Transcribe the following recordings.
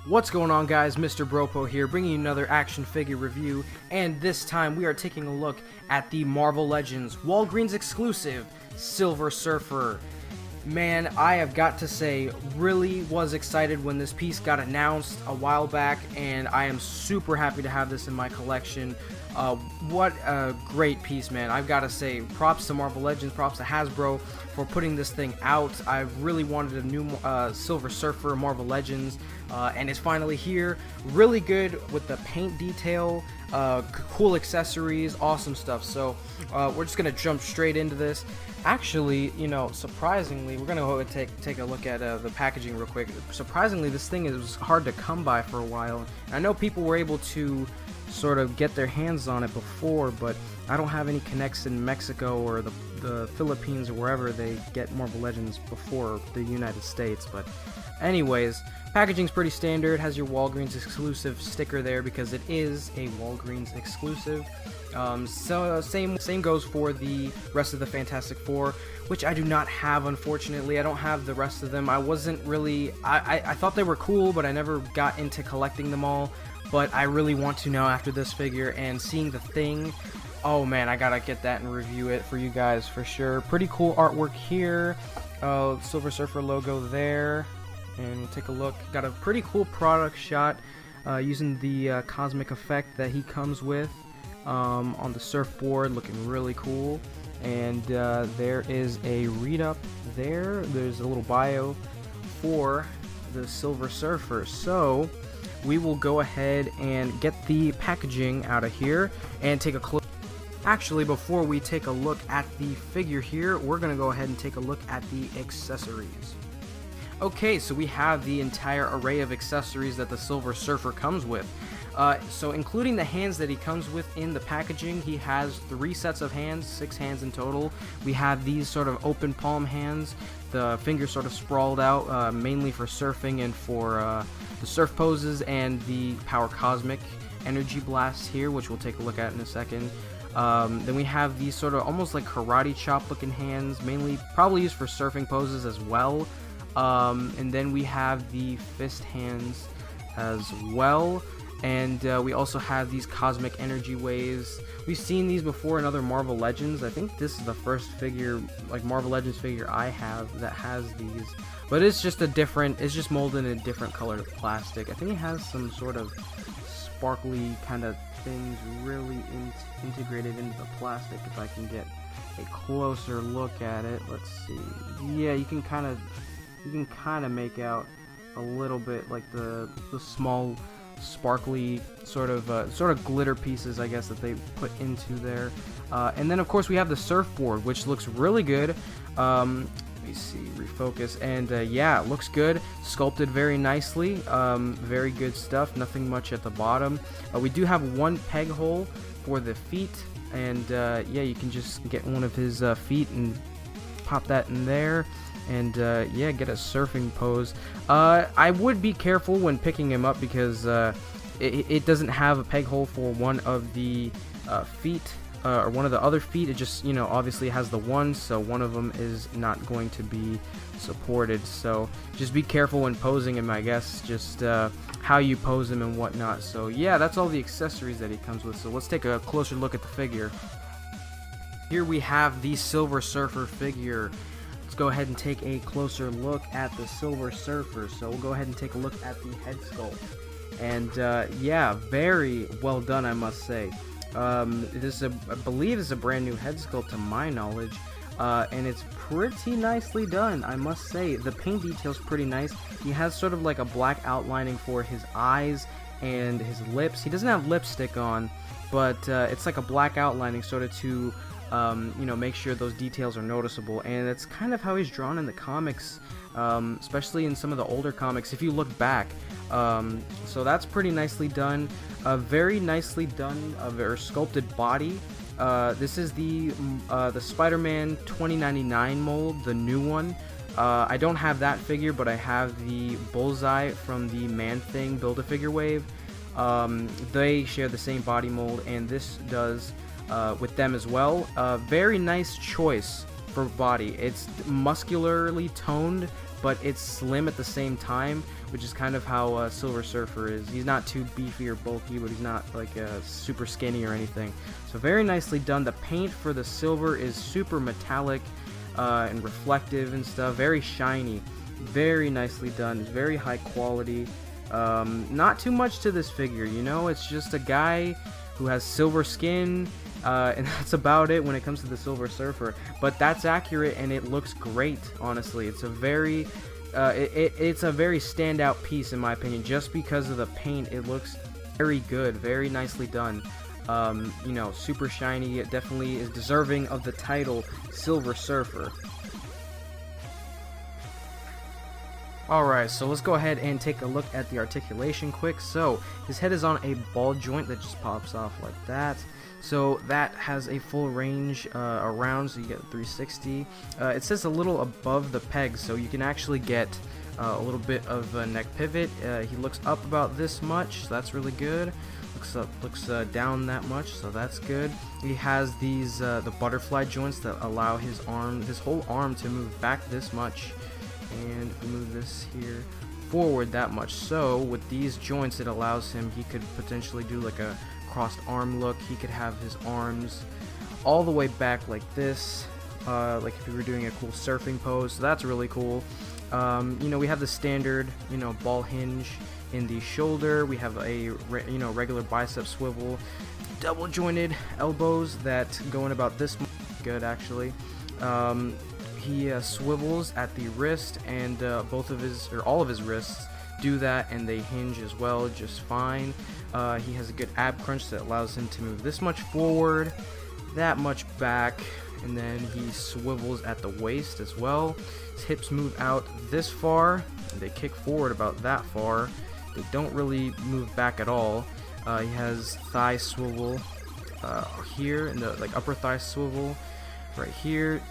What's going on, guys? Mr. Bropo here, bringing you another action figure review, and this time we are taking a look at the Marvel Legends Walgreens exclusive Silver Surfer. Man, I have got to say, really was excited when this piece got announced a while back, and I am super happy to have this in my collection. What a great piece, man. I've got to say, props to Marvel Legends, props to Hasbro for putting this thing out. I really wanted a new Silver Surfer Marvel Legends, and it's finally here. Really good with the paint detail, cool accessories, awesome stuff. So we're just gonna jump straight into this. Actually, you know, surprisingly, we're gonna go take a look at the packaging real quick. Surprisingly, this thing is hard to come by for a while. I know people were able to sort of get their hands on it before, but I don't have any connects in Mexico or the Philippines or wherever they get Marvel Legends before the United States. But anyways, packaging's pretty standard. Has your Walgreens exclusive sticker there because it is a Walgreens exclusive. So same goes for the rest of the Fantastic Four, which I do not have, unfortunately. I don't have the rest of them. I wasn't really, I thought they were cool, but I never got into collecting them all. But I really want to now after this figure and seeing the Thing. Oh man, I gotta get that and review it for you guys for sure. Pretty cool artwork here. Silver Surfer logo there. And we'll take a look. Got a pretty cool product shot using the cosmic effect that he comes with on the surfboard, looking really cool. And there is a read-up there. There's a little bio for the Silver Surfer. So we will go ahead and get the packaging out of here and take a close. Actually, before we take a look at the figure here, we're gonna go ahead and take a look at the accessories. Okay, so we have the entire array of accessories that the Silver Surfer comes with. So including the hands that he comes with in the packaging, he has 3 sets of hands, 6 hands in total. We have these sort of open palm hands, the fingers sort of sprawled out, mainly for surfing and for the surf poses, and the Power Cosmic Energy Blast here, which we'll take a look at in a second. Then we have these sort of almost like karate chop looking hands, mainly probably used for surfing poses as well. And then we have the fist hands as well. And we also have these cosmic energy waves. We've seen these before in other Marvel Legends. I think this is the first figure, like Marvel Legends figure I have that has these. But it's just a different, it's just molded in a different colored plastic. I think it has some sort of sparkly kind of things really integrated into the plastic. If I can get a closer look at it, let's see. Yeah, you can kind of make out a little bit like the small sparkly sort of glitter pieces, I guess, that they put into there. And then of course we have the surfboard, which looks really good. Let me see, refocus, and yeah, it looks good, sculpted very nicely. Very good stuff, nothing much at the bottom. We do have one peg hole for the feet, and yeah, you can just get one of his feet and pop that in there. And yeah, get a surfing pose. I would be careful when picking him up because it doesn't have a peg hole for one of the feet or one of the other feet. It just, you know, obviously has the one, so one of them is not going to be supported. So just be careful when posing him, I guess, just how you pose him and whatnot. So yeah, that's all the accessories that he comes with. So let's take a closer look at the figure. Here we have the Silver Surfer figure. Let's go ahead and take a closer look at the Silver Surfer. So we'll go ahead and take a look at the head sculpt. And yeah, very well done, I must say. I believe this is a brand new head sculpt to my knowledge. And it's pretty nicely done, I must say. The paint detail's pretty nice. He has sort of like a black outlining for his eyes and his lips. He doesn't have lipstick on, but it's like a black outlining sort of to you know, make sure those details are noticeable, and it's kind of how he's drawn in the comics, especially in some of the older comics if you look back. So that's pretty nicely done. Very nicely done, or sculpted body. This is the Spider-Man 2099 mold, the new one. I don't have that figure, but I have the Bullseye from the Man-Thing Build-A-Figure wave. They share the same body mold, and this does with them as well. Very nice choice for body. It's muscularly toned, but it's slim at the same time, which is kind of how Silver Surfer is. He's not too beefy or bulky, but he's not like super skinny or anything. So very nicely done. The paint for the silver is super metallic and reflective and stuff, very shiny. Very nicely done. It's very high quality. Not too much to this figure, you know, it's just a guy who has silver skin, and that's about it when it comes to the Silver Surfer. But that's accurate, and it looks great, honestly. It's a very it's a very standout piece in my opinion, just because of the paint. It looks very good, very nicely done. You know, super shiny. It definitely is deserving of the title Silver Surfer. Alright, so let's go ahead and take a look at the articulation quick. So, his head is on a ball joint that just pops off like that. So, that has a full range around, so you get 360. It sits a little above the pegs, so you can actually get a little bit of a neck pivot. He looks up about this much, so that's really good. Looks down that much, so that's good. He has these the butterfly joints that allow his whole arm to move back this much. And if we move this here forward that much, so with these joints it allows him, he could potentially do like a crossed arm look. He could have his arms all the way back like this, like if you were doing a cool surfing pose. So that's really cool. You know, we have the standard, you know, ball hinge in the shoulder. We have a regular bicep swivel, double jointed elbows that go in about this much. Good, actually. He swivels at the wrist, and all of his wrists do that, and they hinge as well just fine. He has a good ab crunch that allows him to move this much forward, that much back, and then he swivels at the waist as well. His hips move out this far, and they kick forward about that far. They don't really move back at all. He has thigh swivel here, and the upper thigh swivel right here.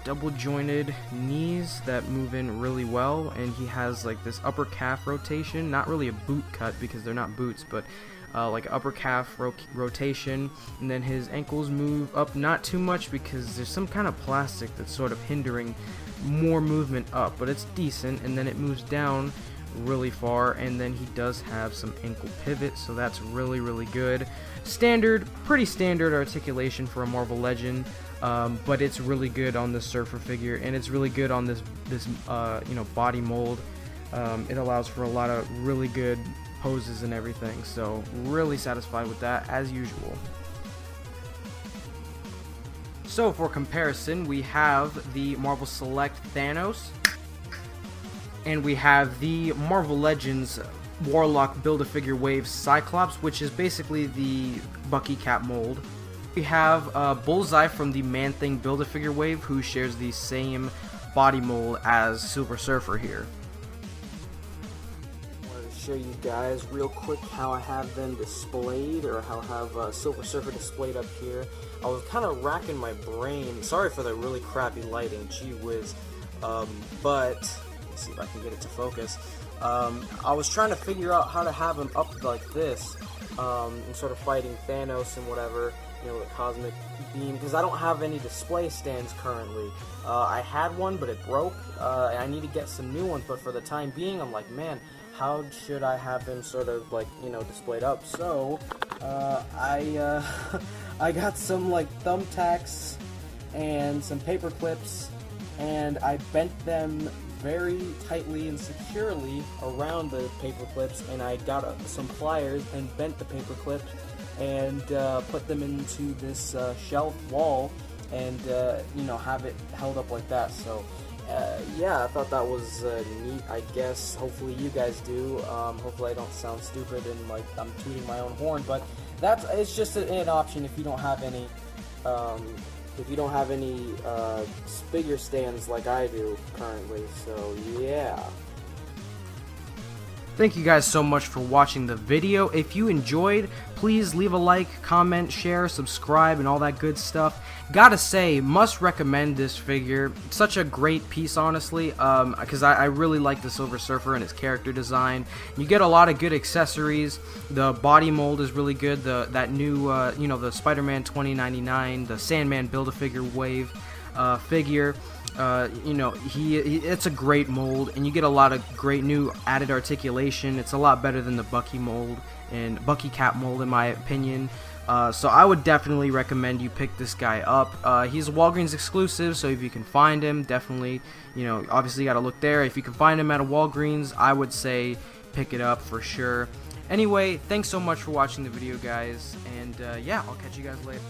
Double jointed knees that move in really well, and he has like this upper calf rotation, not really a boot cut because they're not boots, but like upper calf rotation, and then his ankles move up not too much because there's some kind of plastic that's sort of hindering more movement up, but it's decent, and then it moves down really far, and then he does have some ankle pivot, so that's really good. Pretty standard articulation for a Marvel Legend. But it's really good on the Surfer figure, and it's really good on this body mold. It allows for a lot of really good poses and everything, so really satisfied with that as usual. So for comparison, we have the Marvel Select Thanos, and we have the Marvel Legends Warlock Build-A-Figure Wave Cyclops, which is basically the Bucky Cap mold. We have Bullseye from the Man-Thing Build-A-Figure Wave, who shares the same body mold as Silver Surfer here. I wanted to show you guys real quick how I have them displayed, or how I have Silver Surfer displayed up here. I was kind of racking my brain. Sorry for the really crappy lighting, gee whiz. But let's see if I can get it to focus. I was trying to figure out how to have him up like this, and sort of fighting Thanos and whatever. You know, the cosmic beam, because I don't have any display stands currently. I had one, but it broke, and I need to get some new ones, but for the time being, I'm like, man, how should I have him sort of, like, you know, displayed up? So, I got some, like, thumbtacks and some paper clips, and I bent them very tightly and securely around the paper clips, and I got some pliers and bent the paper clips and put them into this shelf wall, and you know, have it held up like that. So yeah, I thought that was neat, I guess. Hopefully you guys do. Hopefully I don't sound stupid and like I'm tooting my own horn, but it's just an option if you don't have any figure stands like I do currently. So yeah. Thank you guys so much for watching the video. If you enjoyed, please leave a like, comment, share, subscribe, and all that good stuff. Gotta say, must recommend this figure. Such a great piece, honestly, because I really like the Silver Surfer and his character design. You get a lot of good accessories. The body mold is really good. That new, the Spider-Man 2099, the Sandman Build-A-Figure Wave figure. You know, it's a great mold, and you get a lot of great new added articulation. It's a lot better than the Bucky mold and Bucky Cap mold, in my opinion. So I would definitely recommend you pick this guy up. He's a Walgreens exclusive, so if you can find him, definitely, you know, obviously you gotta look there. If you can find him at a Walgreens, I would say pick it up for sure. Anyway, thanks so much for watching the video, guys, and yeah, I'll catch you guys later.